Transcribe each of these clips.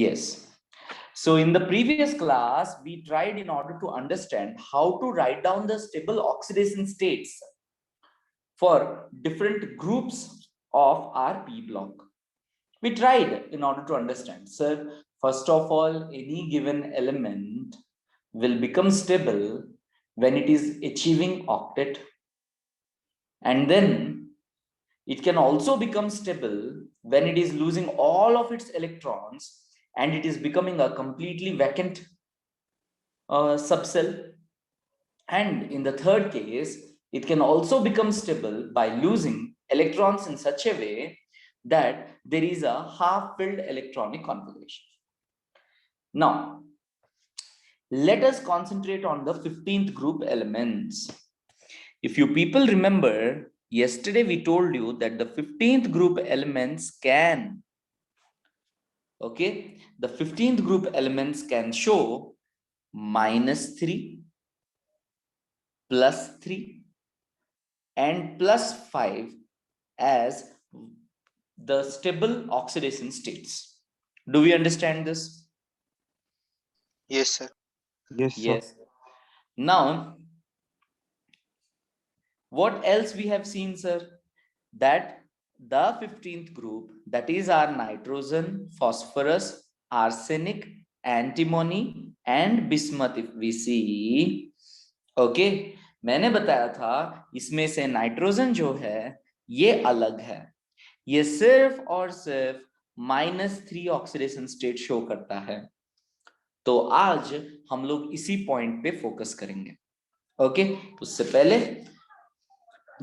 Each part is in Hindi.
Yes. So in the previous class, we tried in order to understand how to write down the stable oxidation states for different groups of our P block. We tried in order to understand. Sir, first of all, any given element will become stable when it is achieving octet, and then it can also become stable when it is losing all of its electrons and it is becoming a completely vacant subcell. And in the third case, it can also become stable by losing electrons in such a way that there is a half-filled electronic configuration. Now, let us concentrate on the 15th group elements. If you people remember, yesterday we told you that the 15th group elements can, okay, the 15th group elements can show -3, +3, and +5 as the stable oxidation states. Do we understand this? Yes, sir. Yes, sir. Yes. Now, what else we have seen, sir? That the 15th group, that is our nitrogen, phosphorus, arsenic, antimony and bismuth, if we see, okay, मैंने बताया था इसमें से नाइट्रोजन जो है ये अलग है, ये सिर्फ और सिर्फ -3 ऑक्सीडेशन स्टेट शो करता है। तो आज हम लोग इसी पॉइंट पे फोकस करेंगे। ओके, उससे पहले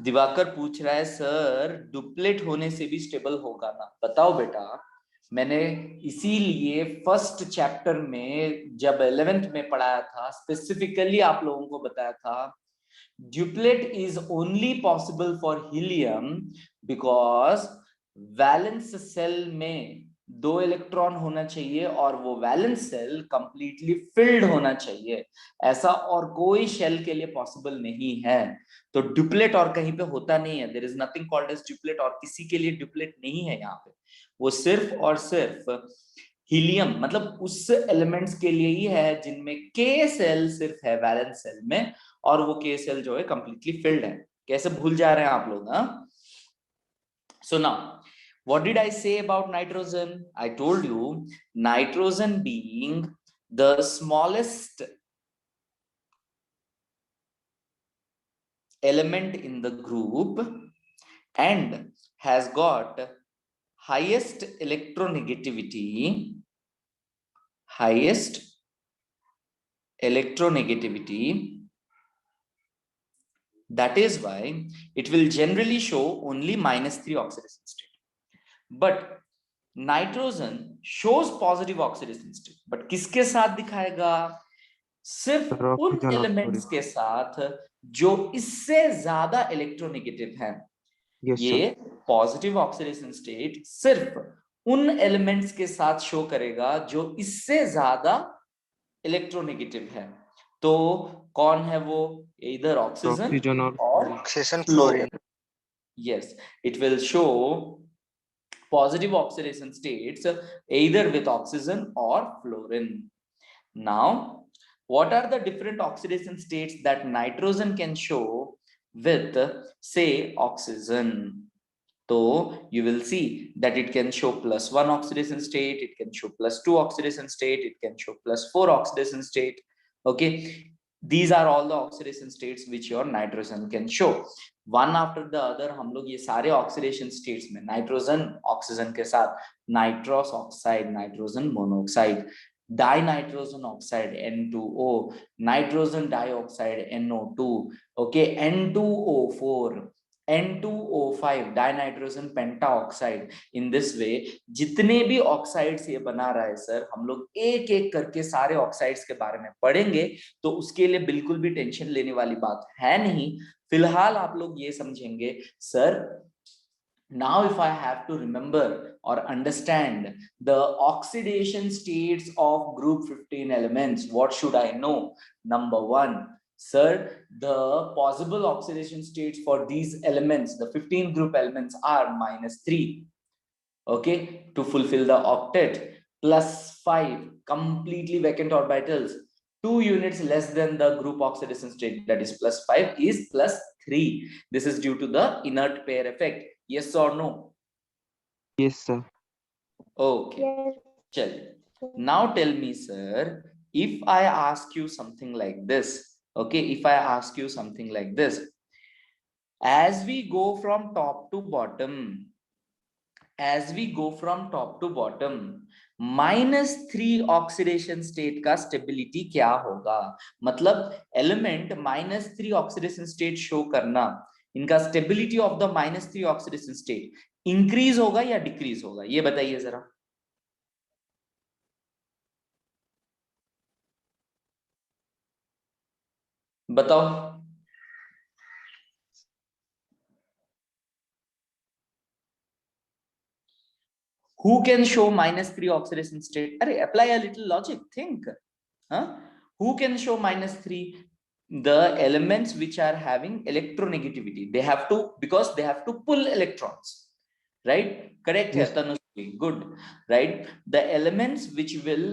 दिवाकर पूछ रहा है सर डुप्लेट होने से भी स्टेबल होगा ना? बताओ बेटा, मैंने इसीलिए फर्स्ट चैप्टर में जब 11th में पढ़ाया था स्पेसिफिकली आप लोगों को बताया था duplet is only possible for helium because valence shell में 2 इलेक्ट्रॉन होना चाहिए और वो वैलेंस सेल कंप्लीटली फिल्ड होना चाहिए, ऐसा और कोई शेल के लिए पॉसिबल नहीं है। तो डुप्लेट और कहीं पे होता नहीं है, there is nothing called as duplet, और किसी के लिए डुप्लेट नहीं है यहाँ पे, वो सिर्फ और सिर्फ हीलियम मतलब उस एलिमेंट्स के लिए ही है जिनमें के सेल सिर्फ है वैलेंस सेल में और वो के सेल जो है कंप्लीटली फिल्ड है। कैसे भूल जा रहे हैं आप लोग? हाँ, so now what did I say about nitrogen? I told you nitrogen being the smallest element in the group and has got highest electronegativity, that is why it will generally show only -3 oxidation state. But nitrogen shows positive oxidation state, but किसके साथ दिखाएगा? सिर्फ उन एलिमेंट्स के साथ जो इससे ज्यादा इलेक्ट्रोनेगेटिव हैं। ये पॉजिटिव ऑक्सीडेशन स्टेट सिर्फ उन एलिमेंट्स के साथ शो करेगा जो इससे ज्यादा इलेक्ट्रोनेगेटिव है। तो कौन है वो? इधर ऑक्सीजन और oxygen, fluorine. Yes, it will show positive oxidation states either with oxygen or fluorine. Now, what are the different oxidation states that nitrogen can show with, say, oxygen? So you will see that it can show +1 oxidation state, it can show +2 oxidation state, it can show +4 oxidation state. Okay, these are all the oxidation states which your nitrogen can show. One after the other हम लोग ये सारे oxidation states में नाइट्रोजन ऑक्सीजन के साथ nitrous oxide, nitrogen monoxide, dinitrogen oxide N2O, nitrogen dioxide NO2, okay, N2O4, N2O5, dinitrogen pentoxide. In this way जितने भी ऑक्साइड्स ये बना रहा है सर, हम लोग एक एक करके सारे ऑक्साइड्स के बारे में पढ़ेंगे, तो उसके लिए बिल्कुल भी टेंशन लेने वाली बात है नहीं। फिलहाल आप लोग ये समझेंगे sir, now if I have to remember or understand the oxidation states of group 15 elements, what should I know? Number one, sir, the possible oxidation states for these elements, the 15 group elements, are -3, okay, to fulfill the octet, +5 completely vacant orbitals, 2 units less than the group oxidation state, that is +5 is +3. This is due to the inert pair effect. Yes or no? Yes, sir. Okay. Chal. Now tell me, sir, if I ask you something like this, okay, if I ask you something like this, as we go from top to bottom, -3 oxidation state का स्टेबिलिटी क्या होगा? मतलब एलिमेंट -3 ऑक्सीडेशन स्टेट शो करना, इनका stability of the -3 oxidation state increase होगा या डिक्रीज होगा? ये बताइए जरा। बताओ। Who can show -3 oxidation state? Arey, apply a little logic. Think. Huh? Who can show -3? The elements which are having electronegativity. They have to, because they have to pull electrons. Right? Correct. Yes. Tanushree. Good. Right? The elements which will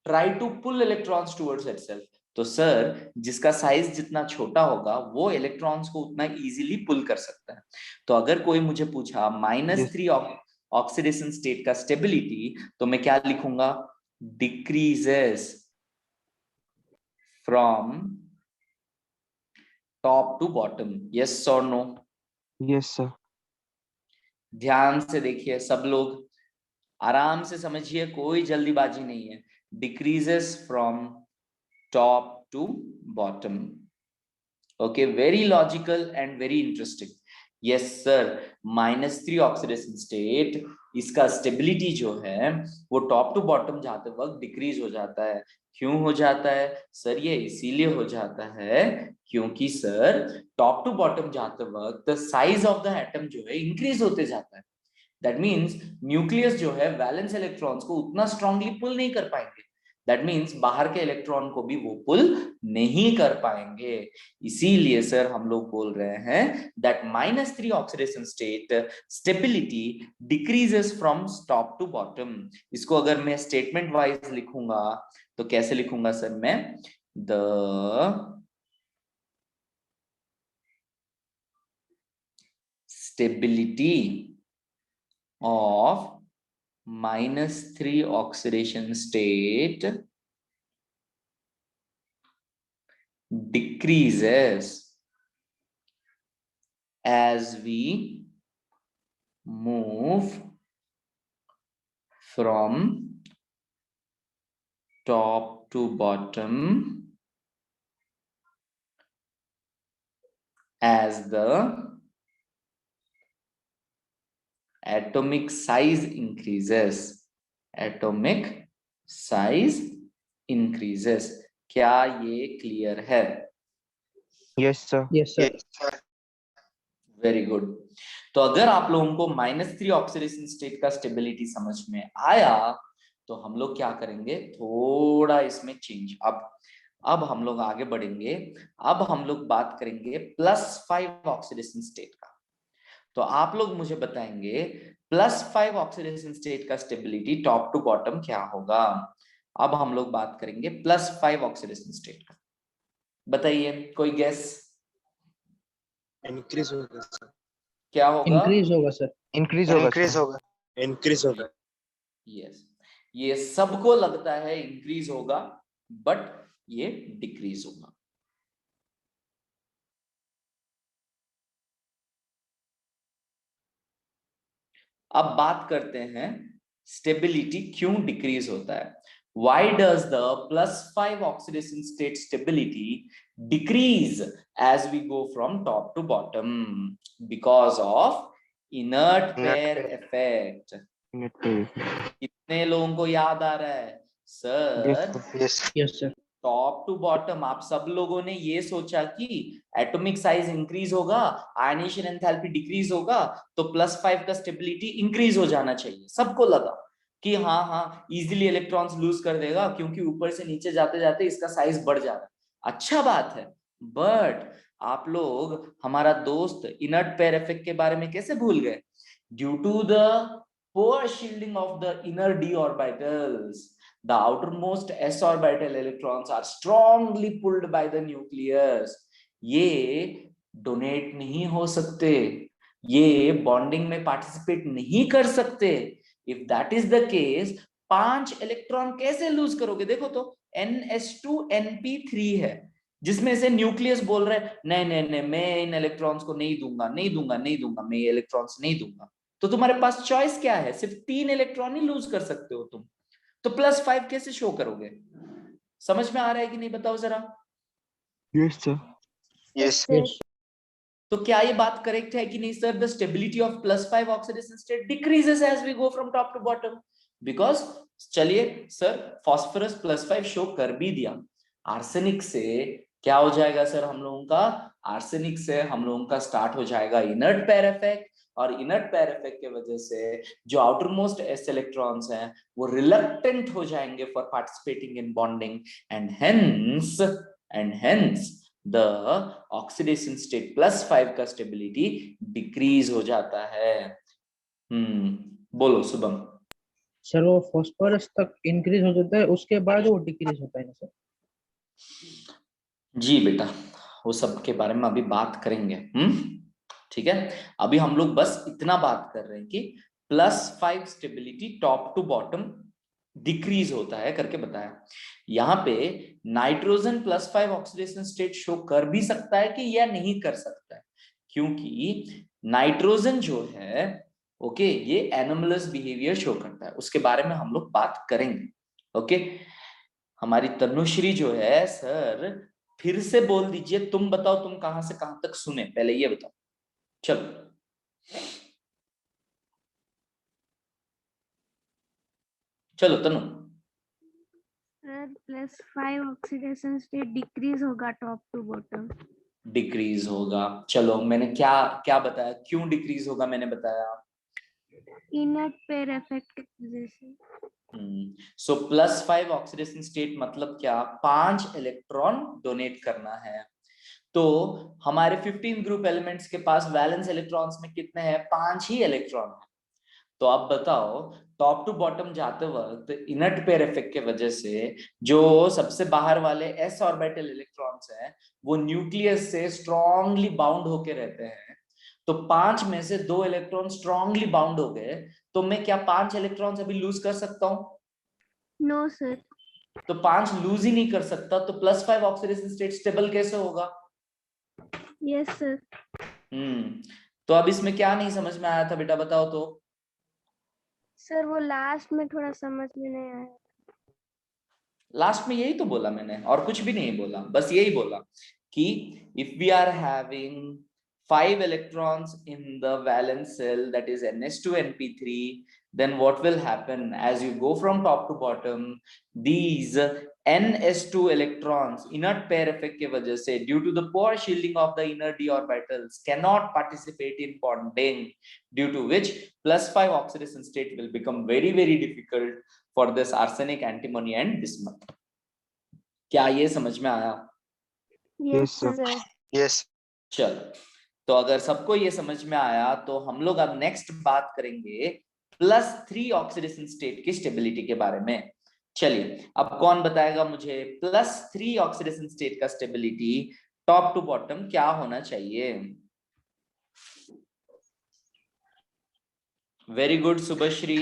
try to pull electrons towards itself. तो सर, जिसका साइज जितना छोटा होगा वो इलेक्ट्रॉन्स को उतना इजीली पुल कर सकता है। तो अगर कोई मुझे पूछा -3 ऑक्सीडेशन स्टेट का स्टेबिलिटी, तो मैं क्या लिखूंगा? Decreases from top to bottom. Yes और नो? Yes sir. ध्यान से देखिए सब लोग, आराम से समझिए, कोई जल्दीबाजी नहीं है। Decreases from top to bottom. Okay, very logical and very interesting. Yes sir, -3 oxidation state, इसका स्टेबिलिटी जो है वो टॉप टू बॉटम जाते वक्त डिक्रीज हो जाता है। क्यों हो जाता है सर? ये इसीलिए हो जाता है क्योंकि सर टॉप टू बॉटम जाते वक्त साइज ऑफ द एटम जो है इंक्रीज होते जाता है। दैट मीन्स न्यूक्लियस जो है वैलेंस इलेक्ट्रॉन्स को उतना स्ट्रांगली पुल नहीं कर पाएंगे। दैट मीन्स बाहर के इलेक्ट्रॉन को भी वो पुल नहीं कर पाएंगे। इसीलिए सर हम लोग बोल रहे हैं that -3 oxidation state stability decreases from top to bottom. इसको अगर मैं स्टेटमेंट वाइज लिखूंगा तो कैसे लिखूंगा सर मैं? The stability of -3 oxidation state decreases as we move from top to bottom as the atomic size increases. Atomic size increases. क्या ये क्लियर है? Yes sir. Yes sir. Yes, sir. Very good. तो अगर आप लोगों को -3 ऑक्सीडेशन स्टेट का स्टेबिलिटी समझ में आया तो हम लोग क्या करेंगे, थोड़ा इसमें चेंज। अब हम लोग आगे बढ़ेंगे। अब हम लोग बात करेंगे +5 ऑक्सीडेशन स्टेट का। तो आप लोग मुझे बताएंगे +5 ऑक्सीडेशन स्टेट का स्टेबिलिटी टॉप टू बॉटम क्या होगा। अब हम लोग बात करेंगे +5 ऑक्सीडेशन स्टेट का। बताइए, कोई गेस? इंक्रीज होगा सर। क्या होगा? इंक्रीज होगा सर। इंक्रीज होगा Increase सर। होगा। इंक्रीज होगा। यस, ये सबको लगता है इंक्रीज होगा, बट ये डिक्रीज होगा। अब बात करते हैं स्टेबिलिटी क्यों डिक्रीज होता है। Why does the +5 oxidation state stability decrease as we go from top to bottom? Because of inert pair effect. कितने लोगों को याद आ रहा है sir? Yes. Yes sir. Top to bottom आप सब लोगों ने ये सोचा कि एटॉमिक साइज इंक्रीज होगा, आयनेशन एंथैल्पी डिक्रीज होगा, तो +5 का स्टेबिलिटी इंक्रीज हो जाना चाहिए। सबको लगा कि हाँ हाँ इजीली इलेक्ट्रॉन्स लूज कर देगा क्योंकि ऊपर से नीचे जाते जाते इसका साइज बढ़ जा रहा है। अच्छा बात है, बट आप लोग हमारा दोस्त इनर्ट पेयर इफेक्ट के बारे में कैसे भूल गए? Due to the poor shielding of the inner d orbitals, the outermost s orbital electrons are strongly pulled by the nucleus. ये डोनेट नहीं हो सकते, ये बॉन्डिंग में पार्टिसिपेट नहीं कर सकते. If that is the case, 5 electron कैसे लूज करोगे? देखो तो NH2NP3 है, जिसमें से न्यूक्लियस बोल रहा है नहीं नहीं नहीं, मैं इन इलेक्ट्रॉन्स को नहीं दूंगा, नहीं दूंगा, नहीं दूंगा, मैं ये इलेक्ट्रॉन्स नहीं दूंगा. तो तुम्हारे पास चॉइस क्या है? सिर्फ 3 इलेक्ट्रॉन ही लूज कर सकते हो तुम. तो +5 कैसे शो करोगे? समझ में आ रहा है कि नहीं, बताओ जरा. Yes, sir. Yes. तो क्या ये बात करेक्ट है कि नहीं sir? The stability of +5 oxidation state decreases as we go from top to bottom. Because चलिए सर, फास्फोरस +5 शो कर भी दिया. आर्सेनिक से क्या हो जाएगा सर हम लोगों का? आर्सेनिक से हम लोगों का स्टार्ट हो जाएगा इनर्ट पेयर इफेक्ट, और इनर्ट पेयर इफेक्ट के वजह से जो आउटर मोस्ट एस इलेक्ट्रॉन्स हैं वो रिलक्टेंट हो जाएंगे for participating in bonding, and hence the oxidation state +5 का स्टेबिलिटी डिक्रीज हो जाता है. बोलो शुभम. सर वो फॉस्फोरस तक इंक्रीज हो जाता है, उसके बाद वो डिक्रीज होता है ना सर? जी बेटा, वो सब के बारे में अभी बात करेंगे. ठीक है, अभी हम लोग बस इतना बात कर रहे हैं कि +5 stability top to bottom decrease होता है करके बताया. यहाँ पे नाइट्रोजन +5 ऑक्सीडेशन स्टेट शो कर भी सकता है कि या नहीं कर सकता है, क्योंकि नाइट्रोजन जो है ओके ये एनोमलस बिहेवियर शो करता है. उसके बारे में हम लोग बात करेंगे. ओके, हमारी तनुश्री जो है सर, फिर से बोल दीजिए. तुम बताओ तुम कहां से कहां तक सुने, पहले ये बताओ. चलो चलो तनु. सर +5 ऑक्सीडेशन स्टेट डिक्रीज होगा टॉप टू बॉटम. डिक्रीज होगा. चलो मैंने क्या क्या बताया, क्यों डिक्रीज होगा मैंने बताया. इनर्ट पेयर इफेक्ट की वजह से. सो +5 ऑक्सीडेशन स्टेट मतलब क्या? 5 इलेक्ट्रॉन डोनेट करना है. तो हमारे 15 ग्रुप एलिमेंट्स के पास वैलेंस इलेक्ट्रॉन्स में कितने हैं? 5 ही इलेक्ट्रॉन है. तो अब बताओ, टॉप टू बॉटम जाते वक्त इनर्ट पेयर इफेक्ट के वजह से जो सबसे बाहर वाले s ऑर्बिटल इलेक्ट्रॉन्स हैं वो न्यूक्लियस से स्ट्रांगली बाउंड होके रहते हैं. तो 5 में से 2 इलेक्ट्रॉन स्ट्रांगली बाउंड हो गए, तो मैं क्या 5 इलेक्ट्रॉन्स अभी लूज कर सकता हूं? No sir. तो 5 लूज ही नहीं कर सकता, तो +5 ऑक्सीडेशन स्टेट स्टेबल कैसे होगा? Yes sir. तो अब इसमें क्या नहीं समझ में आया था बेटा, बताओ तो. सर वो लास्ट में थोड़ा समझ में नहीं आया. लास्ट में यही तो बोला मैंने, और कुछ भी नहीं बोला, बस यही बोला कि if we are having 5 electrons in the valence cell, that is NH2NP3, then what will happen as you go from top to bottom? These NS2 electrons inert pair effect के वजह से due to the poor shielding of the inner d orbitals cannot participate in bonding, due to which +5 oxidation state will become very very difficult for this arsenic, antimony and bismuth. क्या ये समझ में आया? Yes, sir. सर. Yes. चलो, तो अगर सबको ये समझ में आया तो हम लोग अब नेक्स्ट बात करेंगे +3 ऑक्सीडेशन स्टेट की स्टेबिलिटी के बारे में. चलिए, अब कौन बताएगा मुझे +3 ऑक्सीडेशन स्टेट का स्टेबिलिटी टॉप टू बॉटम क्या होना चाहिए? Very good Shubhashree.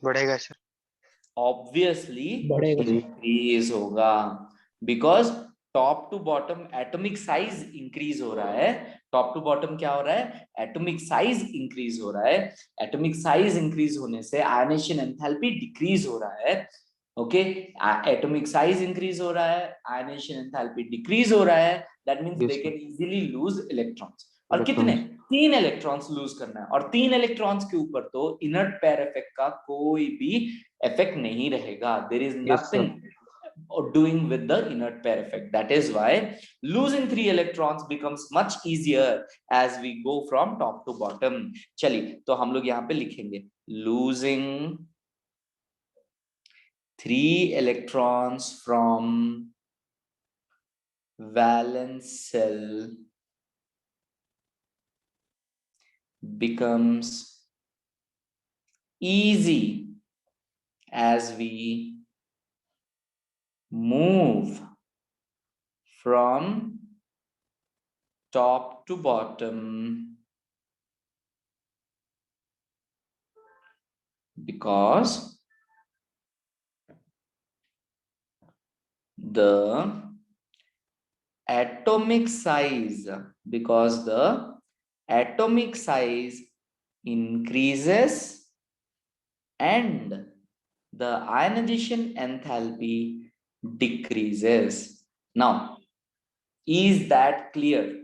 बढ़ेगा सर. ऑब्वियसली बढ़ेगा. इंक्रीज होगा, because top to bottom atomic size increase हो रहा है. टॉप टू बॉटम क्या हो रहा है? एटॉमिक साइज इंक्रीज हो रहा है. एटॉमिक साइज इंक्रीज होने से आयनेशन एंथैल्पी डिक्रीज हो रहा है. ओके, एटॉमिक साइज इंक्रीज हो रहा है, आयनेशन एंथैल्पी डिक्रीज हो रहा है. That means Yes, they sir. Can easily loose electrons. और Electrons. कितने? 3 इलेक्ट्रॉन्स लूज करना है, और 3 इलेक्ट्रॉन्स के ऊपर तो इनर्ट पेयर इफेक्ट का कोई भी इफेक्ट नहीं रहेगा. There is Yes, sir. Nothing doing with the inert pair effect. That is why losing 3 electrons becomes much easier as we go from top to bottom. चलिए, तो हम लोग यहाँ पे लिखेंगे losing 3 electrons from valence cell becomes easy as we move from top to bottom, because the atomic size increases and the ionization enthalpy decreases. Now, is that clear?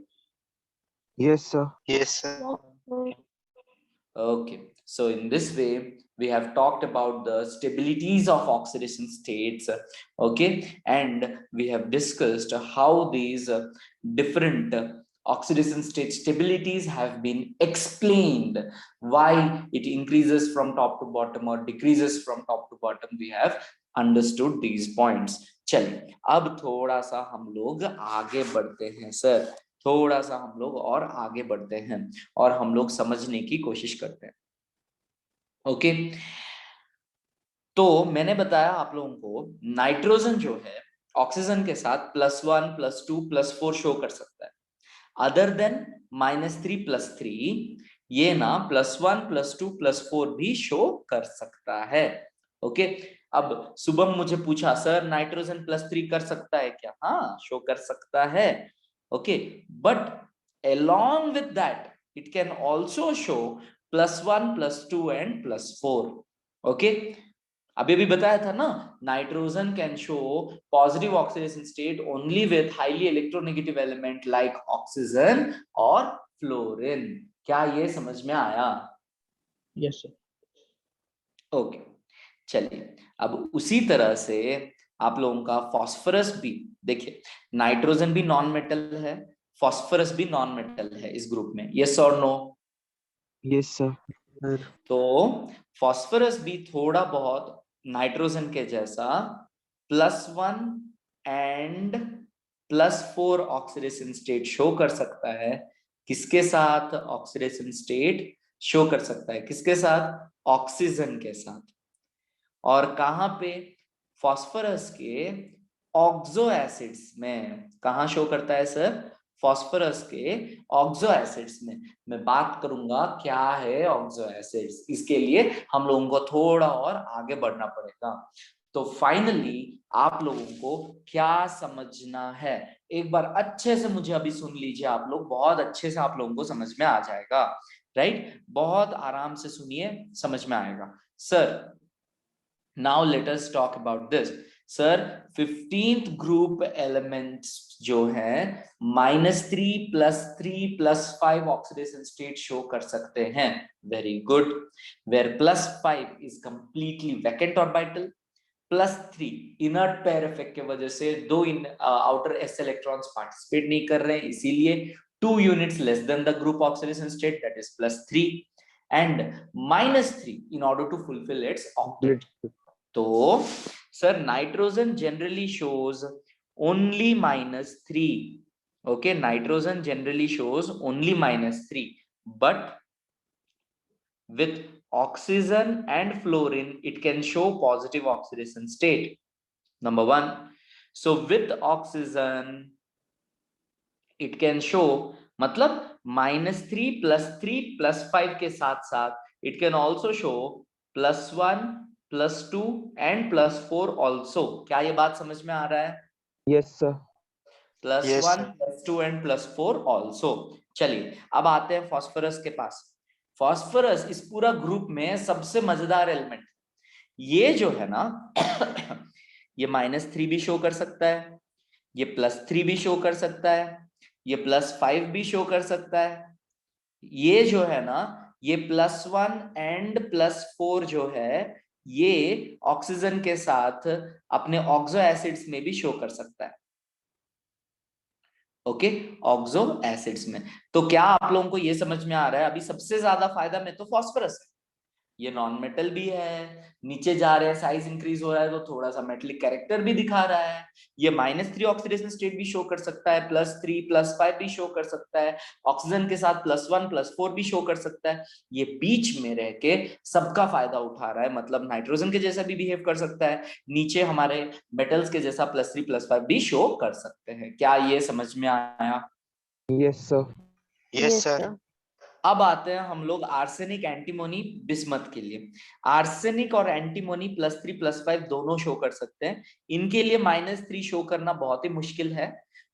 Yes, sir. Yes, sir. Okay, so in this way, we have talked about the stabilities of oxidation states, okay, and we have discussed how these different oxidation state stabilities have been explained, why it increases from top to bottom or decreases from top to bottom. We have understood these points. चलिए अब थोड़ा सा हम लोग आगे बढ़ते हैं सर, थोड़ा सा हम लोग और आगे बढ़ते हैं और हम लोग समझने की कोशिश करते हैं। ओके, तो मैंने बताया आप लोगों को नाइट्रोजन जो है ऑक्सीजन के साथ +1 +2 +4 शो कर सकता है, अदर देन -3 +3 ये ना +1 +2 +4 भी शो कर सकता है। ओके, अब शुभम मुझे पूछा सर नाइट्रोजन +3 कर सकता है क्या? हाँ, शो कर सकता है। Okay, but along with that it can also show +1 +2 and +4। Okay, अभी भी बताया था ना, nitrogen can show positive oxidation state only with highly electronegative element like oxygen और फ्लोरीन। क्या ये समझ में आया? Yes sir. ओके, चलिए अब उसी तरह से आप लोगों का फास्फोरस भी देखिए, नाइट्रोजन भी नॉन मेटल है, फास्फोरस भी नॉन मेटल है इस ग्रुप में, यस और नो? Yes, sir. तो फास्फोरस भी थोड़ा बहुत नाइट्रोजन के जैसा +1 एंड +4 ऑक्सीडेशन स्टेट शो कर सकता है। किसके साथ ऑक्सीडेशन स्टेट शो कर सकता है? किसके साथ? ऑक्सीजन के साथ। और कहां पे? फास्फोरस के ऑक्सो एसिड्स में। कहां शो करता है सर? फास्फोरस के ऑक्सो एसिड्स में। मैं बात करूंगा क्या है ऑक्सो एसिड्स, इसके लिए हम लोगों को थोड़ा और आगे बढ़ना पड़ेगा। तो फाइनली आप लोगों को क्या समझना है, एक बार अच्छे से मुझे अभी सुन लीजिए आप लोग, बहुत अच्छे से आप लोगों को समझ में आ जाएगा, राइट? बहुत आराम से सुनिए, समझ में आएगा। Sir now let us talk about this। Sir 15th group elements जो है -3 +3 +5 ऑक्सीडेशन स्टेट शो कर सकते हैं। वेरी गुड, वेयर +5 इज completely vacant orbital, +3 inert pair effect की वजह से दो आउटर एस इलेक्ट्रॉन्स पार्टिसिपेट नहीं कर रहे हैं, इसीलिए 2 units less than the group oxidation state, that is +3 and -3 in order to fulfill its octet। तो sir nitrogen generally shows only -3। Okay, nitrogen generally shows only -3, but with oxygen and fluorine it can show positive oxidation state, number one। so with oxygen it can show, मतलब -3 +3 +5 के साथ साथ it can also show +1 +2 and +4 also। क्या ये बात समझ में आ रहा है? Yes, sir. +1 Yes, sir. +2 and +4 also। चलिए अब आते हैं फास्फोरस के पास। फास्फोरस इस पूरा ग्रुप में सबसे मजेदार एलिमेंट, ये जो है ना ये -3 भी शो कर सकता है, ये +3 भी शो कर सकता है, ये +5 भी शो कर सकता है, ये जो है ना ये +1 एंड +4 जो है ये ऑक्सीजन के साथ अपने ऑक्सो एसिड्स में भी शो कर सकता है। ओके, ऑक्सो एसिड्स में। तो क्या आप लोगों को ये समझ में आ रहा है, अभी सबसे ज्यादा फायदा में तो फास्फोरस है, ये नॉन मेटल भी है, नीचे जा रहे हैं साइज इंक्रीज हो रहा है तो थोड़ा सा मेटेलिक कैरेक्टर भी दिखा रहा है। ये -3 ऑक्सीडेशन स्टेट भी शो कर सकता है, +3 +5 भी शो कर सकता है, ऑक्सीजन के साथ +1 +4 भी शो कर सकता है। ये बीच में रह के सबका फायदा उठा रहा है, मतलब नाइट्रोजन के जैसा भी बिहेव कर सकता है, नीचे हमारे मेटल्स के जैसा +3 +5 भी शो कर सकते हैं। क्या ये समझ में आया? Yes, sir. Yes, sir. अब आते हैं हम लोग आर्सेनिक, एंटीमोनी, बिस्मथ के लिए। आर्सेनिक और एंटीमोनी +3 +5 दोनों शो कर सकते हैं। इनके लिए -3 शो करना बहुत ही मुश्किल है,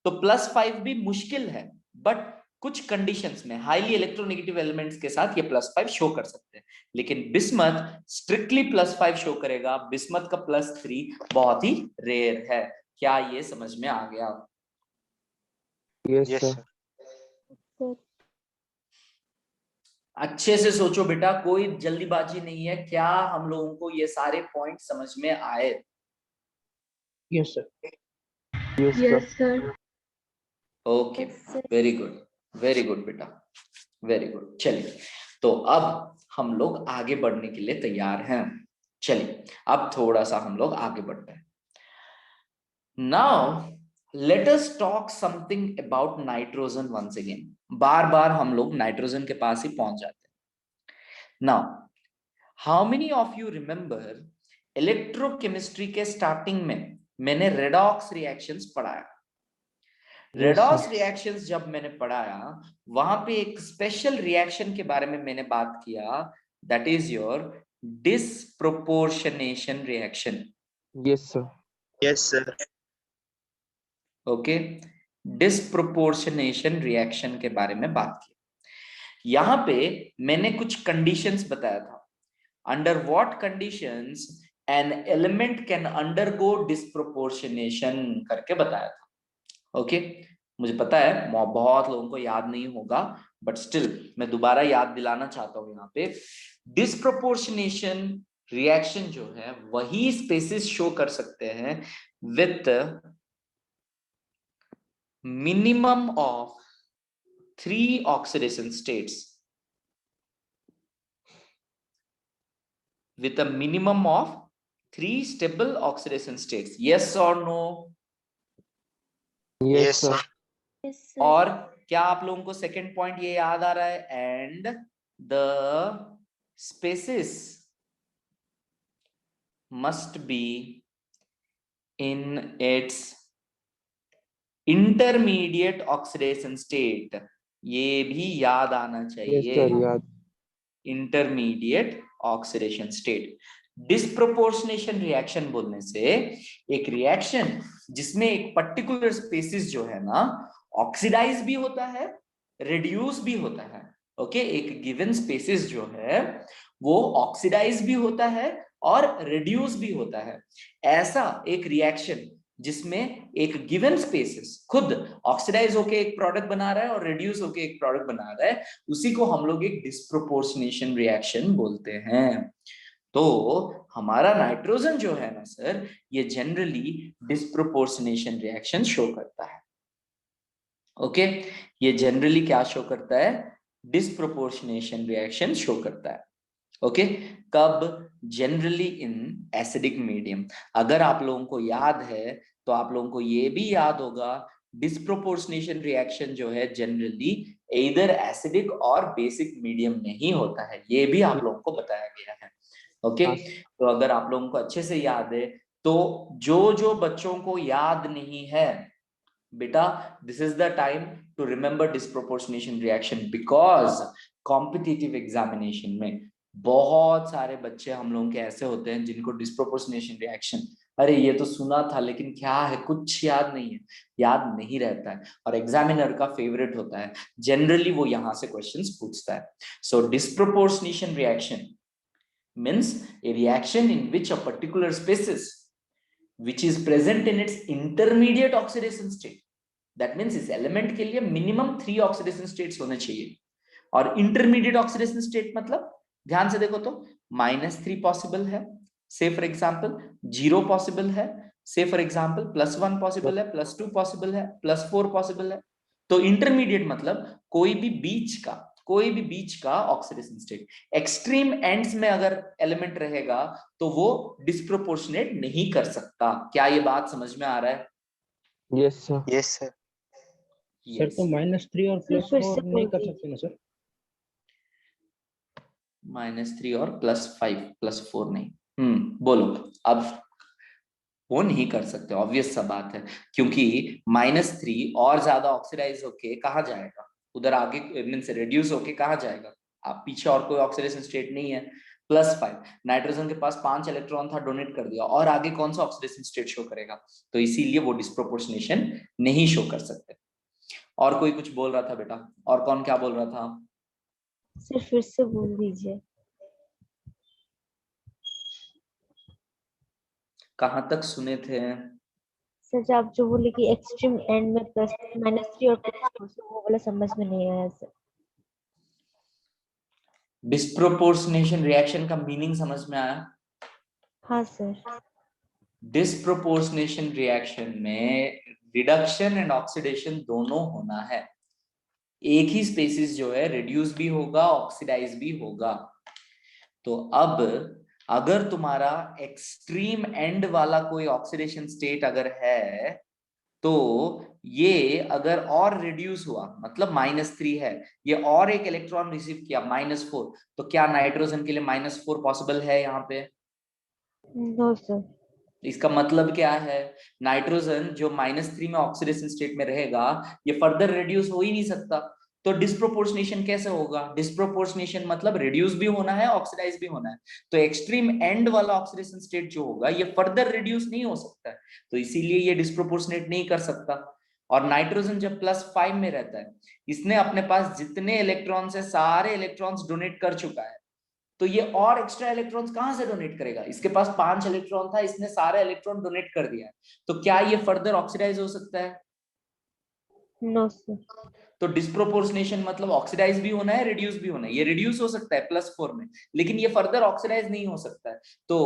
तो +5 भी मुश्किल है, बट कुछ कंडीशंस में हाईली इलेक्ट्रोनेगेटिव एलिमेंट्स के साथ ये +5 शो कर सकते हैं। लेकिन बिस्मथ स्ट्रिक्टली +5 शो करेगा, बिस्मथ का +3 बहुत ही रेयर है। क्या ये समझ में आ गया? Yes, Yes, sir. sir. अच्छे से सोचो बेटा, कोई जल्दीबाजी नहीं है। क्या हम लोगों को ये सारे पॉइंट समझ में आए? Yes sir. Yes, sir. sir. Okay, very good बेटा, वेरी गुड। चलिए, तो अब हम लोग आगे बढ़ने के लिए तैयार हैं। चलिए, अब थोड़ा सा हम लोग आगे बढ़ते हैं। Now let us talk something about nitrogen once again. बार बार हम लोग नाइट्रोजन के पास ही पहुंच जाते हैं। Now how many of you remember electrochemistry के स्टार्टिंग में मैंने रेडॉक्स रिएक्शंस पढ़ाया। Yes, redox sir. रिएक्शंस जब मैंने पढ़ाया, वहां पे एक स्पेशल रिएक्शन के बारे में मैंने बात किया, that is your disproportionation reaction. Yes, sir. Yes, sir. Okay, disproportionation reaction के बारे में बात की। यहां पे मैंने कुछ कंडीशंस बताया था। Under what conditions an element can undergo disproportionation करके बताया था। ओके, मुझे पता है बहुत लोगों को याद नहीं होगा, बट स्टिल मैं दोबारा याद दिलाना चाहता हूं। यहाँ पे डिस्प्रोपोर्शनेशन रिएक्शन जो है वही स्पेसिस शो कर सकते हैं with minimum of 3 oxidation states, with a minimum of 3 stable oxidation states. Yes or no? Yes, Yes, sir. sir. और क्या आप लोगों को सेकंड पॉइंट ये याद आ रहा है? And the species must be in its intermediate oxidation state. ये भी याद आना Yes, चाहिए, sir. याद. Intermediate oxidation state. Disproportionation reaction बोलने से एक रिएक्शन जिसमें एक पर्टिकुलर स्पेसिस जो है ना ऑक्सीडाइज भी होता है, रिड्यूस भी होता है। ओके, एक गिवन स्पेसिस जो है वो ऑक्सीडाइज भी होता है और रिड्यूस भी होता है। ऐसा एक रिएक्शन जिसमें एक गिवन स्पेसिस खुद ऑक्सीडाइज होके एक प्रोडक्ट बना रहा है और रिड्यूस होके एक प्रोडक्ट बना रहा है, उसी को हम लोग एक डिस्प्रोपोर्शनेशन रिएक्शन बोलते हैं। तो हमारा नाइट्रोजन जो है ना सर, ये जनरली डिस्प्रोपोर्शनेशन रिएक्शन शो करता है। ओके, ये जनरली क्या शो करता है? डिस्प्रोपोर्शनेशन रिएक्शन शो करता है। ओके, कब? Generally in acidic medium. अगर आप लोगों को याद है तो आप लोगों को ये भी याद होगा, डिस्प्रोपोर्शनेशन रिएक्शन जो है जनरली इधर एसिडिक और बेसिक मीडियम में ही होता है। ये भी आप लोगों को बताया गया है। ओके, तो अगर आप लोगों को अच्छे से याद है तो जो बच्चों को याद नहीं है बेटा, this is the time to remember disproportionation reaction, because competitive examination में बहुत सारे बच्चे हम लोगों के ऐसे होते हैं जिनको डिस्प्रोपोर्शनेशन रिएक्शन, अरे ये तो सुना था लेकिन क्या है, कुछ याद नहीं है, याद नहीं रहता है, और एग्जामिनर का फेवरेट होता है। जनरली वो यहां से क्वेश्चंस पूछता है। So disproportionation reaction means a reaction in which a particular species which is present in its intermediate oxidation state, that means इस element के लिए minimum 3 oxidation states होने चाहिए। और intermediate oxidation state मतलब ध्यान से देखो तो -3 possible है, say for example 0 possible है, say for example +1 possible है, +2 possible है, +4 possible है। तो intermediate मतलब कोई भी बीच का कोई भी बीच का ऑक्सीडेशन स्टेट। एक्सट्रीम एंड्स में अगर एलिमेंट रहेगा तो वो डिस्प्रोपोर्शनेट नहीं कर सकता। क्या ये बात समझ में आ रहा है? Yes, sir. Yes, sir. Sir तो -3 और सर, फिर से +4 नहीं कर बोल सकते ना सर? -3 और +5 +4 नहीं। बोलो अब। वो नहीं कर सकते, ऑब्वियस सा बात है, क्योंकि -3 और ज्यादा ऑक्सीडाइज होके कहाँ जाएगा? उधर आगे मींस रिड्यूस होके कहाँ जाएगा? आप पीछे और कोई ऑक्सीडेशन स्टेट नहीं है। +5 नाइट्रोजन के पास 5 इलेक्ट्रॉन था, डोनेट कर दिया, और आगे कौन सा ऑक्सीडेशन स्टेट शो करेगा? तो इसीलिए वो डिस्प्रोपोर्शनेशन नहीं शो कर सकते। और कोई कुछ बोल रहा था बेटा? और कौन क्या बोल रहा था? सर फिर से बोल दीजिए। कहां तक सुने थे? सर आप जो बोले कि एक्सट्रीम एंड में -3 और +4, वो वाला समझ में नहीं आया सर। डिस्प्रोपोर्शनेशन रिएक्शन का मीनिंग समझ में आया? हाँ सर। डिस्प्रोपोर्शनेशन रिएक्शन में रिडक्शन एंड ऑक्सीडेशन दोनों होना है। एक ही स्पेसिस जो है रिड्यूस भी होगा, ऑक्सीडाइज भी होगा। तो अब अगर तुम्हारा एक्सट्रीम एंड वाला कोई ऑक्सीडेशन स्टेट अगर है, तो ये अगर और रिड्यूस हुआ, मतलब -3 है, ये और एक इलेक्ट्रॉन रिसीव किया -4, तो क्या नाइट्रोजन के लिए -4 पॉसिबल है यहाँ पे? No sir. इसका मतलब क्या है? नाइट्रोजन जो -3 में ऑक्सीडेशन स्टेट में रहेगा, ये फर्दर रिड्यूस हो ही नहीं सकता। तो डिस्प्रोपोर्शनेशन कैसे होगा? डिस्प्रोपोर्शनेशन मतलब रिड्यूस भी होना है, ऑक्सीडाइज भी होना है। तो एक्सट्रीम एंड वाला ऑक्सीडेशन स्टेट जो होगा, ये फर्दर रिड्यूस नहीं हो सकता है, तो इसीलिए ये डिस्प्रोपोर्शनेट नहीं कर सकता। और नाइट्रोजन जब +5 में रहता है, इसने अपने पास जितने इलेक्ट्रॉन्स है सारे इलेक्ट्रॉन्स डोनेट कर चुका है, तो ये और एक्स्ट्रा इलेक्ट्रॉन्स कहां से डोनेट करेगा? इसके पास 5 इलेक्ट्रॉन था, इसने सारे इलेक्ट्रॉन डोनेट कर दिया है, तो क्या ये फर्दर ऑक्सीडाइज हो सकता है? No sir. तो डिस्प्रोपोर्शनेशन मतलब ऑक्सीडाइज भी होना है, रिड्यूस भी होना है। ये रिड्यूस हो सकता है +4 में, लेकिन ये फर्दर ऑक्सीडाइज नहीं हो सकता है। तो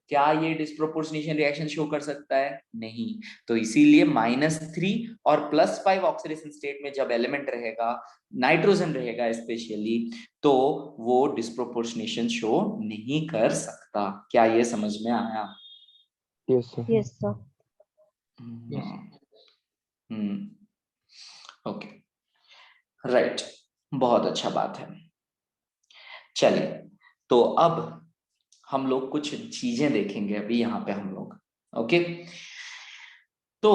क्या ये डिस्प्रोपोर्शनेशन रिएक्शन शो कर सकता है? नहीं। तो इसीलिए -3 और +5 ऑक्सीडेशन स्टेट में जब एलिमेंट रहेगा, नाइट्रोजन रहेगा स्पेशली, तो वो डिस्प्रोपोर्शनेशन शो नहीं कर सकता। क्या ये समझ में आया? Yes, sir. Yes sir. Okay, right, बहुत अच्छा बात है। चलिए, तो अब हम लोग कुछ चीजें देखेंगे अभी यहाँ पे हम लोग। ओके, तो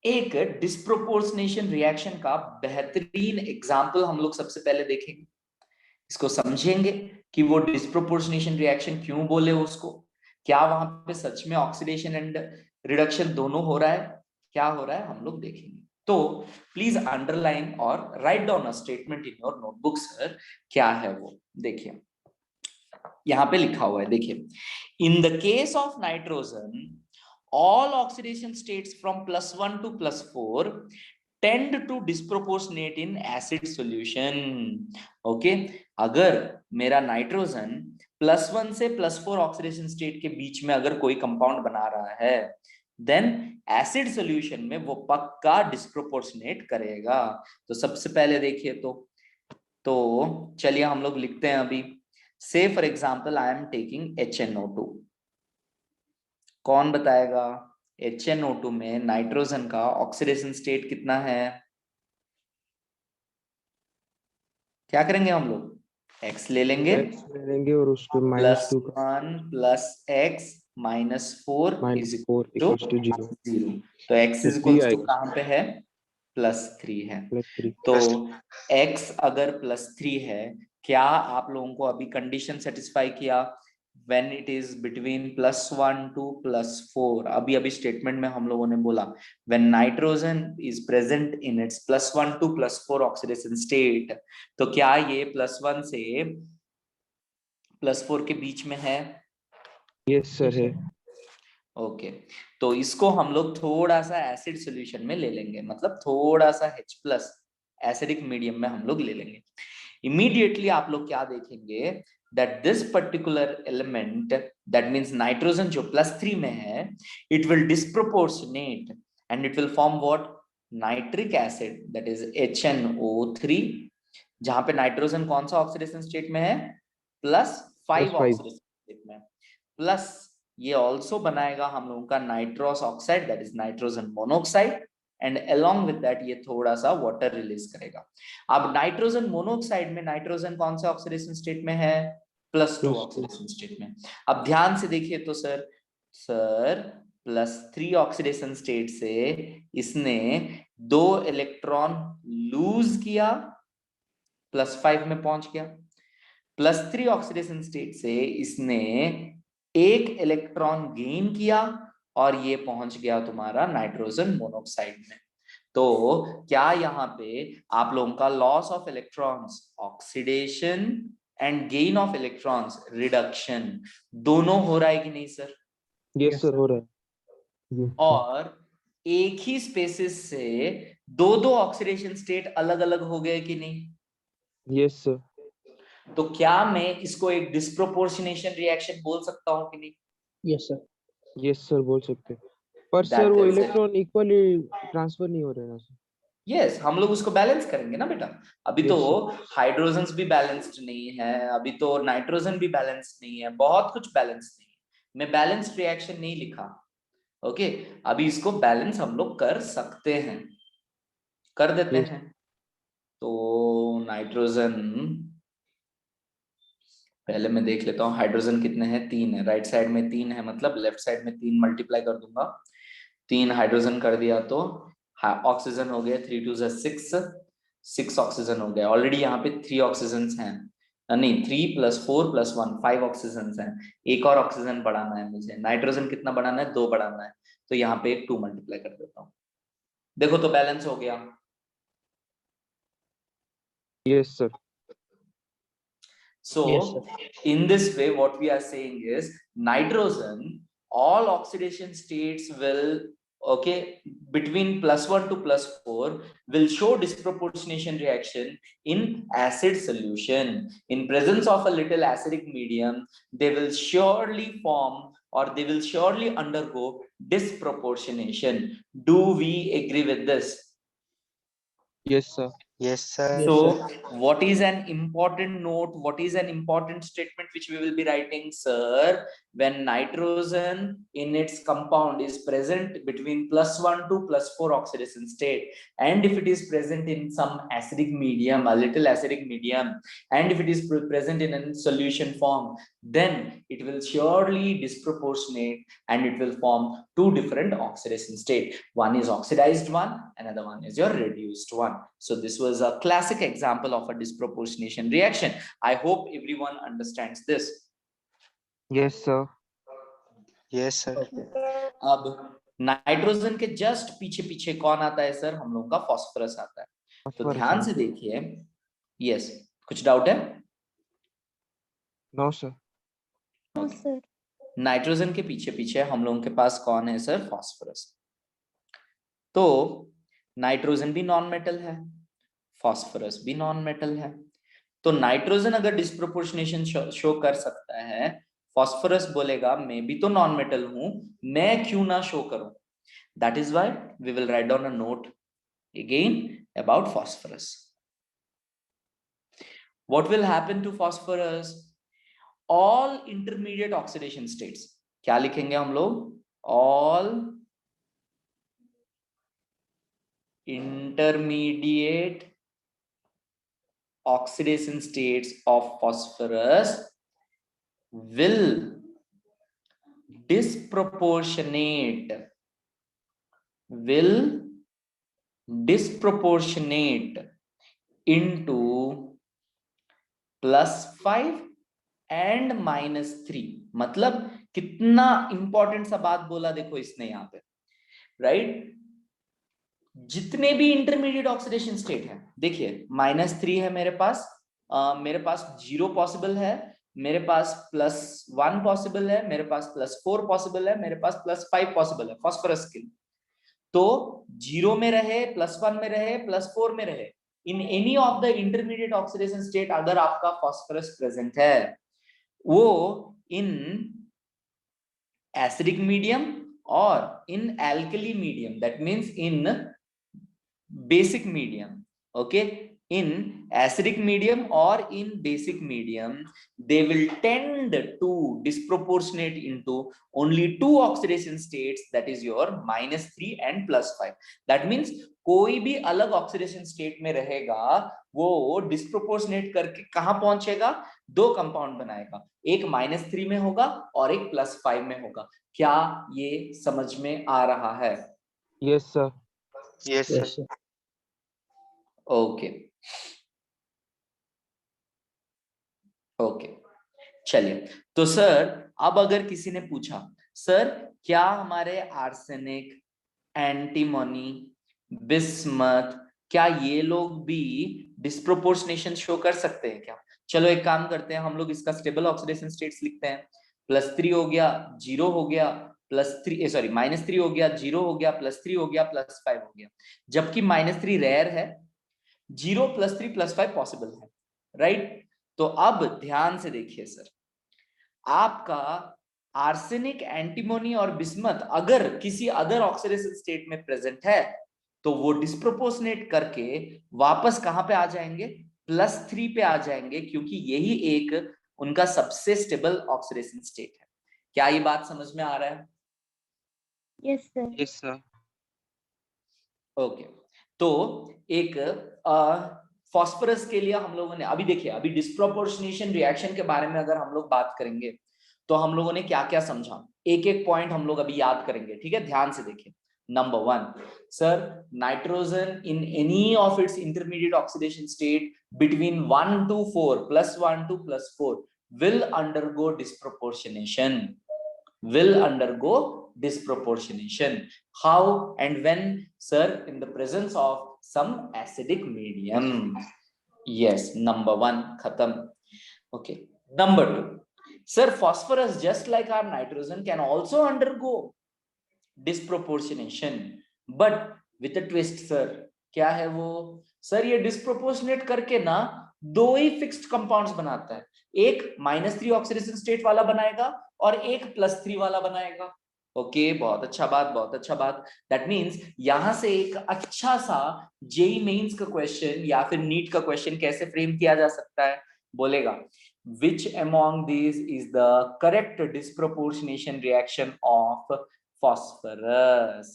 एक डिस्प्रोपोर्शनेशन रिएक्शन का बेहतरीन एग्जाम्पल हम लोग सबसे पहले देखेंगे। इसको समझेंगे कि वो डिस्प्रोपोर्शनेशन रिएक्शन क्यों बोले उसको, क्या वहां पे सच में ऑक्सीडेशन एंड रिडक्शन दोनों हो रहा है, क्या हो रहा है, हम लोग देखेंगे। तो प्लीज अंडरलाइन और right down a statement in your notebook sir. क्या है वो देखिए, यहाँ पे लिखा हुआ है, देखिए, in the case of nitrogen all oxidation states from +1 to +4 tend to disproportionate in acid solution. Okay, अगर मेरा नाइट्रोजन +1 से +4 ऑक्सीडेशन स्टेट के बीच में अगर कोई कंपाउंड बना रहा है, देन एसिड सॉल्यूशन में वो पक्का डिस्प्रोपोर्शनेट करेगा। तो सबसे पहले देखिए, तो चलिए हम लोग लिखते हैं अभी। से for example I am taking HNO2। कौन बताएगा? HNO2 में नाइट्रोजन का ऑक्सीडेशन स्टेट कितना है? क्या करेंगे हम लोग? X ले लेंगे, X ले लेंगे और उसके +1 -2 का + X -4 -4 = 0 0। तो X तो इज 3 इक्वल्स टू आएगा कहां पे है? +3 है। +3 तो X अगर +3 है, क्या आप लोगों को अभी कंडीशन सेटिस्फाई किया? when it is between +1 to +4, अभी स्टेटमेंट में हम लोगों ने बोला when nitrogen is present in its +1 to +4 oxidation state, तो क्या ये +1 से +4 के बीच में है? यस सर है ओके, तो इसको हम लोग थोड़ा सा एसिड सॉल्यूशन में ले लेंगे, मतलब थोड़ा सा H+ एसिडिक मीडियम में हम लोग ले लेंगे। इमीडिएटली आप लोग क्या देखेंगे, that this particular element, that means nitrogen जो +3 में है, it will disproportionate and it will form what? Nitric acid, that is HNO3, जहां पे नाइट्रोजन कौन सा ऑक्सीडेशन स्टेट में है, +5 +5 ऑक्सीडेशन स्टेट में, प्लस ये ऑल्सो बनाएगा हम लोगों का nitrous oxide, that is nitrogen monoxide, and along with that ये थोड़ा सा वाटर रिलीज करेगा। अब नाइट्रोजन मोनोऑक्साइड में नाइट्रोजन कौन सा ऑक्सीडेशन स्टेट में है, +2 +2 ऑक्सीडेशन स्टेट में। अब ध्यान से देखिए तो सर +3 ऑक्सीडेशन स्टेट से इसने 2 इलेक्ट्रॉन लूज किया, +5 में पहुंच गया। +3 ऑक्सीडेशन स्टेट से इसने 1 इलेक्ट्रॉन गेन किया और ये पहुंच गया तुम्हारा नाइट्रोजन मोनोऑक्साइड में। तो क्या यहाँ पे आप लोगों का loss of electrons oxidation and gain of electrons reduction दोनों हो रहा है कि नहीं सर? यस सर, हो रहा है। Yes, sir. और एक ही स्पेसिस से 2-2 ऑक्सीडेशन स्टेट अलग अलग हो गए कि नहीं? Yes sir. तो क्या मैं इसको एक डिस्प्रोपोर्शनेशन रिएक्शन बोल सकता हूँ कि नहीं? Yes sir. यस सर, बोल सकते हैं। पर सर That वो is it. Electron equally transfer नहीं हो रहे ना सर। यस, हम लोग उसको बैलेंस करेंगे ना बेटा। अभी Yes, तो हाइड्रोजन्स भी बैलेंस्ड नहीं है, अभी तो नाइट्रोजन भी बैलेंस्ड नहीं है, बहुत कुछ बैलेंस नहीं है। मैं बैलेंस्ड रिएक्शन नहीं लिखा, ओके। अभी इसको बैलेंस हम लोग कर सकते हैं, कर देते Yes. हैं। तो नाइट्रोजन पहले मैं देख लेता हूँ, हाइड्रोजन कितने हैं, 3 है, राइट साइड में 3 है, मतलब लेफ्ट साइड में 3 मल्टीप्लाई कर दूंगा, 3 हाइड्रोजन कर दिया तो ऑक्सीजन हो गया, 3 2 6 ऑक्सीजन हो गया। ऑलरेडी यहाँ पे 3 ऑक्सीजन हैं, नहीं 3 + 4 + 1 5 ऑक्सीजन हैं। एक और ऑक्सीजन बढ़ाना है मुझे, नाइट्रोजन कितना बढ़ाना है, 2 बढ़ाना है, तो यहाँ पे 2 मल्टीप्लाई कर देता हूँ। देखो तो बैलेंस हो गया। Yes, sir. So Yes, sir. in this way what we are saying is nitrogen, all oxidation states will, okay, between +1 to +4 will show disproportionation reaction in acid solution. In presence of a little acidic medium, they will surely form or they will surely undergo disproportionation. Do we agree with this? Yes, sir. Yes, sir. Yes, So sir. what is an important note, what is an important statement which we will be writing, sir? When nitrogen in its compound is present between +1 to +4 oxidation state, and if it is present in some acidic medium, a little acidic medium, and if it is present in a solution form, then it will surely disproportionate and it will form 2 different oxidation state. One is oxidized one, another one is your reduced one. So this was a classic example of a disproportionation reaction. I hope everyone understands this. Yes, sir. Yes, sir. Okay. अब नाइट्रोजन के जस्ट पीछे पीछे कौन आता है सर? हम लोगों का फास्फोरस आता है। तो Phosphorus, ध्यान sir. से देखिए, यस, कुछ डाउट है? No, sir. No sir. Nitrogen के पीछे पीछे हम लोगों के पास कौन है सर? फास्फोरस। तो नाइट्रोजन भी नॉन मेटल है, फास्फोरस भी नॉन मेटल है। तो नाइट्रोजन अगर डिस्प्रोपोर्शनेशन शो कर सकता है, फास्फोरस बोलेगा मैं भी तो नॉन मेटल हूं, मैं क्यों ना शो करूं? That is why we will write down a note again about phosphorus. What will happen to phosphorus? All intermediate oxidation states, क्या लिखेंगे हम लोग? All intermediate oxidation states of phosphorus will disproportionate into +5 and -3। मतलब कितना इंपॉर्टेंट सा बात बोला देखो इसने यहाँ पे, राइट? जितने भी इंटरमीडिएट ऑक्सीडेशन स्टेट है, देखिए -3 है मेरे पास, मेरे पास 0 पॉसिबल है, मेरे पास +1 पॉसिबल है, मेरे पास +4 पॉसिबल है, मेरे पास +5 पॉसिबल है फास्फोरस के लिए। तो 0 में रहे, +1 में रहे, +4 में रहे, in any of the intermediate oxidation state अगर आपका फास्फोरस प्रेजेंट है, वो इन एसिडिक मीडियम और in alkali medium, that means in basic medium, okay, in acidic medium or in basic medium, they will tend to disproportionate into only two oxidation states, that is your -3 and +5. That means कोई भी अलग ऑक्सीडेशन स्टेट में रहेगा वो डिस्प्रोपोर्शनेट करके कहां पहुंचेगा, दो कंपाउंड बनाएगा, एक -3 में होगा और एक +5 में होगा। क्या ये समझ में आ रहा है? Yes, sir. Yes, sir. Yes, sir. Okay okay चलिए, तो सर अब अगर किसी ने पूछा सर क्या हमारे आर्सेनिक, एंटीमोनी, बिस्मथ, क्या ये लोग भी डिस्प्रोपोर्शनेशन शो कर सकते हैं क्या? चलो एक काम करते हैं, हम लोग इसका स्टेबल ऑक्सीडेशन स्टेट्स लिखते हैं। +3 हो गया, 0 हो गया, +3 सॉरी -3 हो गया, 0 हो गया, +3 हो गया, +5 हो गया। जबकि -3 रेयर है, 0 +3 +5 पॉसिबल है, राइट? तो अब ध्यान से देखिए सर, आपका आर्सेनिक, एंटीमोनी और बिस्मथ अगर किसी अदर ऑक्सीडेशन स्टेट में प्रेजेंट है तो वो डिस्प्रोपोर्शनेट करके वापस कहां पे आ जाएंगे, +3 पे आ जाएंगे, क्योंकि यही एक उनका सबसे स्टेबल ऑक्सीडेशन स्टेट है। क्या ये बात समझ में आ रहा है? Yes, sir. Yes, sir. Okay तो एक फास्फोरस के लिए हम लोगों ने अभी देखिए, अभी डिस्प्रोपोर्शनेशन रिएक्शन के बारे में अगर हम लोग बात करेंगे तो हम लोगों ने क्या क्या समझा, एक एक पॉइंट हम लोग अभी याद करेंगे, ठीक है? ध्यान से देखिए। Number 1, sir nitrogen in any of its intermediate oxidation state between 1 to 4 +1 to +4 will undergo disproportionation, will undergo disproportionation. How and when, sir? In the presence of some acidic medium. Yes, number 1 khatam. Okay, number 2, sir, phosphorus just like our nitrogen can also undergo disproportionation, but with a twist, sir. क्या है वो? सर ये डिस्प्रोपोर्शनेट करके ना दो ही फिक्स्ड कंपाउंड्स बनाता है, एक -3 ऑक्सीडेशन स्टेट वाला बनाएगा और एक +3 वाला बनाएगा। ओके, बहुत अच्छा बात, बहुत अच्छा बात। दैट मींस यहां से एक अच्छा सा जेई मेंस का क्वेश्चन या फिर नीट का क्वेश्चन कैसे फ्रेम किया जा सकता है, बोलेगा which among these is the correct disproportionation reaction of phosphorus?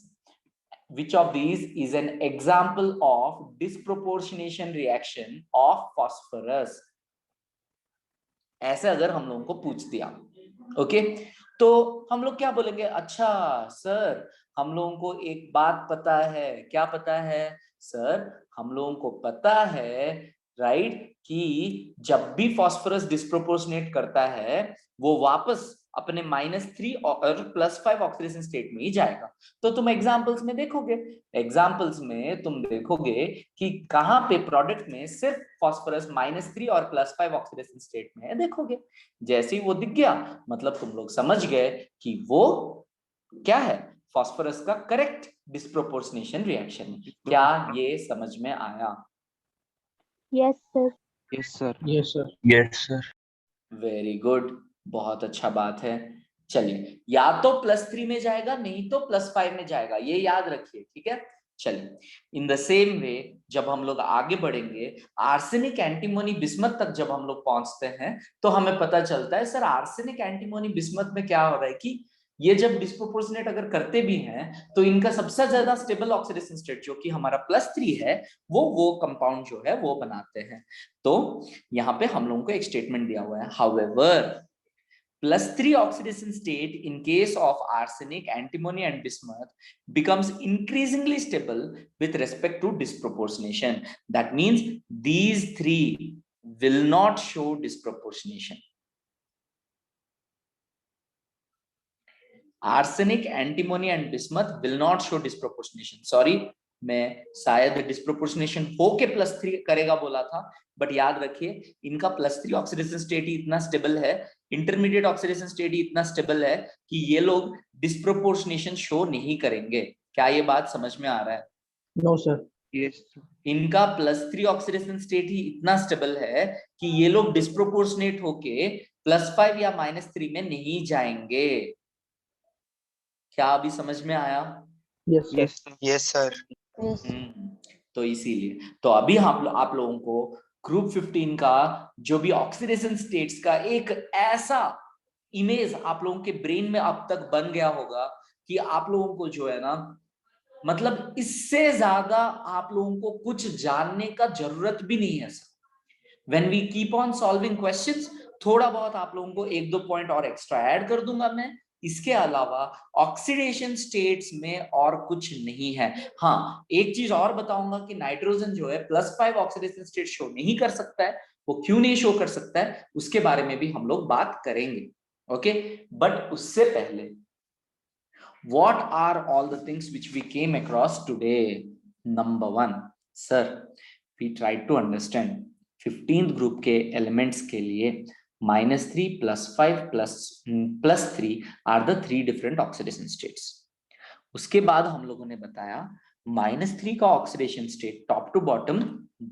Which of these is an example of disproportionation reaction of phosphorus? ऐसे अगर हम लोगों को पूछ दिया, ओके, तो हम लोग क्या बोलेंगे? अच्छा सर, हम लोगों को एक बात पता है। क्या पता है सर? हम लोगों को पता है, राइट, कि जब भी फास्फोरस डिस्प्रोपोर्शनेट करता है वो वापस अपने -3 और +5 ऑक्सीडेशन स्टेट में ही जाएगा। तो तुम एग्जांपल्स में देखोगे, एग्जांपल्स में तुम देखोगे कि कहां पे प्रोडक्ट में सिर्फ फास्फोरस -3 और +5 ऑक्सीडेशन स्टेट में है, देखोगे। जैसे ही वो दिख गया मतलब तुम लोग समझ गए कि वो क्या है, फास्फोरस का करेक्ट डिस्प्रोपोर्शनेशन रिएक्शन। क्या ये समझ में आया? Yes, sir. Yes, sir. Yes, sir. Yes, sir. Very good, बहुत अच्छा बात है। चलिए, या तो +3 में जाएगा नहीं तो +5 में जाएगा, ये याद रखिए, ठीक है? चलिए, इन द सेम वे जब हम लोग आगे बढ़ेंगे, आर्सेनिक, एंटीमोनी, बिस्मथ तक जब हम लोग पहुंचते हैं तो हमें पता चलता है सर आर्सेनिक, एंटीमोनी, बिस्मथ में क्या हो रहा है कि ये जब डिस्प्रोपोर्शनेट अगर करते भी हैं तो इनका सबसे ज्यादा स्टेबल ऑक्सीडेशन स्टेट जो कि हमारा +3 है वो कंपाउंड जो है वो बनाते हैं। तो यहाँ पे हम लोगों को एक स्टेटमेंट दिया हुआ है, however +3 oxidation state in case of arsenic, antimony and bismuth becomes increasingly stable with respect to disproportionation. That means these three will not show disproportionation. Arsenic, antimony and bismuth will not show disproportionation. Sorry, मैं शायद डिस्प्रोपोर्शनेशन होके +3 करेगा बोला था, बट याद रखिए इनका +3 ऑक्सीडेशन स्टेट ही इतना स्टेबल है, इंटरमीडिएट ऑक्सीडेशन स्टेट ही इतना स्टेबल है कि ये लोग डिस्प्रोपोर्शनेशन शो नहीं करेंगे। क्या ये बात समझ में आ रहा है? No, sir. Yes, sir. इनका +3 ऑक्सीडेशन स्टेट ही इतना स्टेबल है कि ये लोग डिस्प्रोपोर्शनेट होके +5 या -3 में नहीं जाएंगे। क्या अभी समझ में आया? Yes, sir. Yes, sir. Yes, sir. Yes. तो इसीलिए तो अभी आप लोगों को ग्रुप 15 का जो भी ऑक्सीडेशन स्टेट्स का एक ऐसा इमेज आप लोगों के ब्रेन में अब तक बन गया होगा कि आप लोगों को जो है ना, मतलब इससे ज्यादा आप लोगों को कुछ जानने का जरूरत भी नहीं है sir. When we keep on solving questions, थोड़ा बहुत आप लोगों को एक दो पॉइंट और एक्स्ट्रा ऐड कर दूंगा मैं। इसके अलावा ऑक्सीडेशन स्टेट्स में और कुछ नहीं है। हाँ, एक चीज और बताऊंगा कि नाइट्रोजन जो है +5 ऑक्सीडेशन स्टेट शो नहीं कर सकता है। वो क्यों नहीं शो कर सकता है उसके बारे में भी हम लोग बात करेंगे। ओके, बट उससे पहले what are all the things which we came across today? Number one, sir, we tried to understand 15th group के elements के लिए -3 +5 +3 are the 3 different oxidation states. उसके बाद हम लोगों ने बताया -3 का oxidation state top to bottom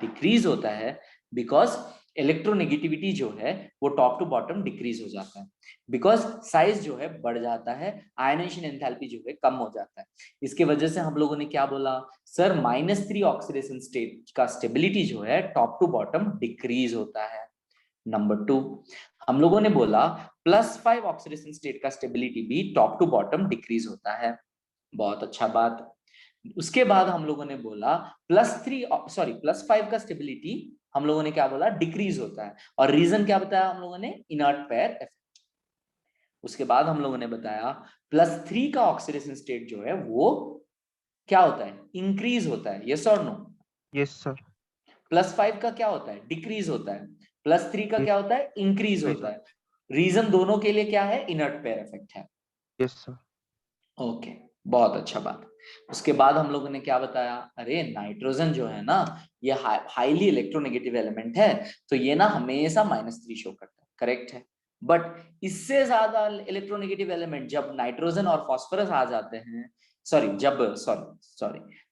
decrease होता है बिकॉज इलेक्ट्रोनेगेटिविटी जो है वो टॉप टू बॉटम डिक्रीज हो जाता है, बिकॉज साइज जो है बढ़ जाता है, आयनाइजेशन एंथैल्पी जो है कम हो जाता है। इसके वजह से हम लोगों ने क्या बोला सर, -3 ऑक्सीडेशन स्टेट का स्टेबिलिटी जो है टॉप टू बॉटम डिक्रीज होता है। नंबर 2, हम लोगों ने बोला +5 ऑक्सीडेशन स्टेट का स्टेबिलिटी भी टॉप टू बॉटम डिक्रीज होता है। बहुत अच्छा बात। उसके बाद हम लोगों ने बोला +5 का स्टेबिलिटी हम लोगों ने क्या बोला, डिक्रीज होता है। और रीजन क्या बताया हम लोगों ने, इनर्ट पेयर इफेक्ट। उसके बाद हम लोगों ने बताया +3 का ऑक्सीडेशन स्टेट जो है वो क्या होता है, इंक्रीज होता है। यस और नो? Yes sir. +5 का क्या होता है, डिक्रीज होता है। +3 का क्या होता है, इंक्रीज Increase होता है। रीजन दोनों के लिए क्या है, इनर्ट पेयर इफेक्ट है। Yes sir. ओके, बहुत अच्छा बात। उसके बाद हम लोगों ने क्या बताया, अरे नाइट्रोजन जो है ना ये हाईली इलेक्ट्रोनेगेटिव एलिमेंट है, तो ये ना हमेशा -3 शो करता है, करेक्ट है। बट इससे ज्यादा इलेक्ट्रोनेगेटिव एलिमेंट जब नाइट्रोजन और फास्फोरस आ जाते हैं,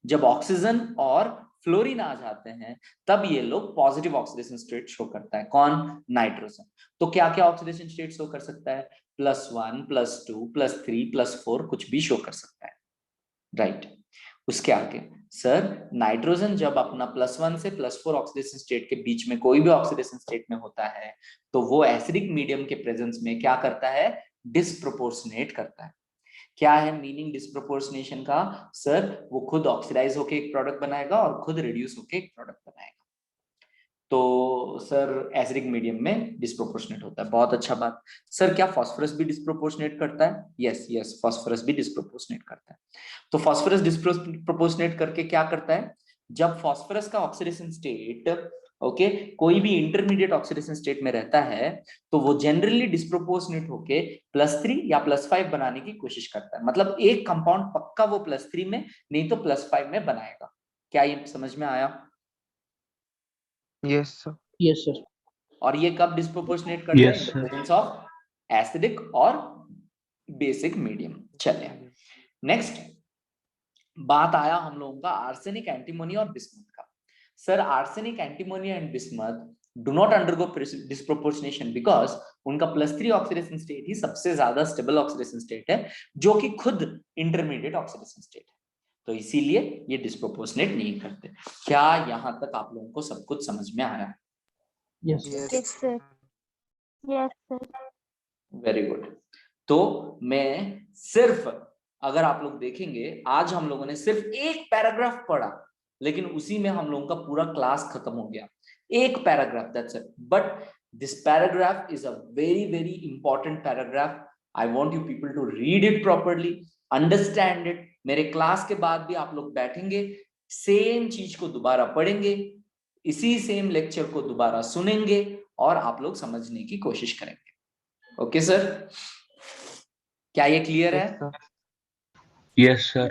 जब ऑक्सीजन और फ्लोरीन आ जाते हैं, तब ये लोग पॉजिटिव ऑक्सीडेशन स्टेट शो करता है। कौन, नाइट्रोजन। तो क्या क्या ऑक्सीडेशन स्टेट शो कर सकता है, +1 +2 +3 +4 कुछ भी शो कर सकता है, राइट। उसके आगे सर, नाइट्रोजन जब अपना +1 से +4 ऑक्सीडेशन स्टेट के बीच में कोई भी ऑक्सीडेशन स्टेट में होता है, तो वो एसिडिक मीडियम के प्रेजेंस में क्या करता है, डिस्प्रोपोर्शनेट करता है। क्या है मीनिंग डिस्प्रोपोर्शनेशन का, सर वो खुद ऑक्सीडाइज होके एक प्रोडक्ट बनाएगा और खुद रिड्यूस होके एक प्रोडक्ट बनाएगा। तो सर एसिडिक मीडियम में डिस्प्रोपोर्शनेट होता है। बहुत अच्छा बात। सर क्या फास्फोरस भी डिस्प्रोपोर्शनेट करता है? यस, फास्फोरस भी डिस्प्रोपोर्शनेट करता है। तो फास्फोरस डिस्प्रोपोर्शनेट करके क्या करता है, जब फास्फोरस का ऑक्सीडेशन स्टेट कोई भी इंटरमीडिएट ऑक्सीडेशन स्टेट में रहता है, तो वो जनरली डिस्प्रोपोर्शनेट होके +3 या +5 बनाने की कोशिश करता है। मतलब एक कंपाउंड पक्का वो +3 में नहीं तो +5 में बनाएगा। क्या ये समझ में आया? Yes sir. Yes sir. और ये कब डिस्प्रोपोर्शनेट करता है, Yes, in the sir. Presence of acidic और बेसिक मीडियम। चलिए नेक्स्ट बात आया हम लोगों का आर्सेनिक, एंटीमोनी और बिस्मथ का। Sir arsenic, antimony and bismuth do not undergo disproportionation because उनका +3 ऑक्सीडेशन स्टेट ही सबसे ज्यादा स्टेबल ऑक्सीडेशन स्टेट है, जो कि खुद इंटरमीडिएट ऑक्सीडेशन स्टेट है। तो इसीलिए ये डिस्प्रोपोर्शनेट नहीं करते। क्या यहां तक आप लोगों को सब कुछ समझ में आया? Yes Yes. Yes, sir. Yes, sir. Very good. तो मैं सिर्फ, अगर आप लोग देखेंगे, आज हम लोगों ने सिर्फ एक पैराग्राफ पढ़ा, लेकिन उसी में हम लोगों का पूरा क्लास खत्म हो गया। एक paragraph, that's it. But this paragraph is a very very important paragraph. I want you people to read it properly, understand it. मेरे क्लास के बाद भी आप लोग बैठेंगे, सेम चीज को दोबारा पढ़ेंगे, इसी सेम लेक्चर को दोबारा सुनेंगे और आप लोग समझने की कोशिश करेंगे। ओके सर, क्या ये क्लियर है? Yes sir. Yes, sir.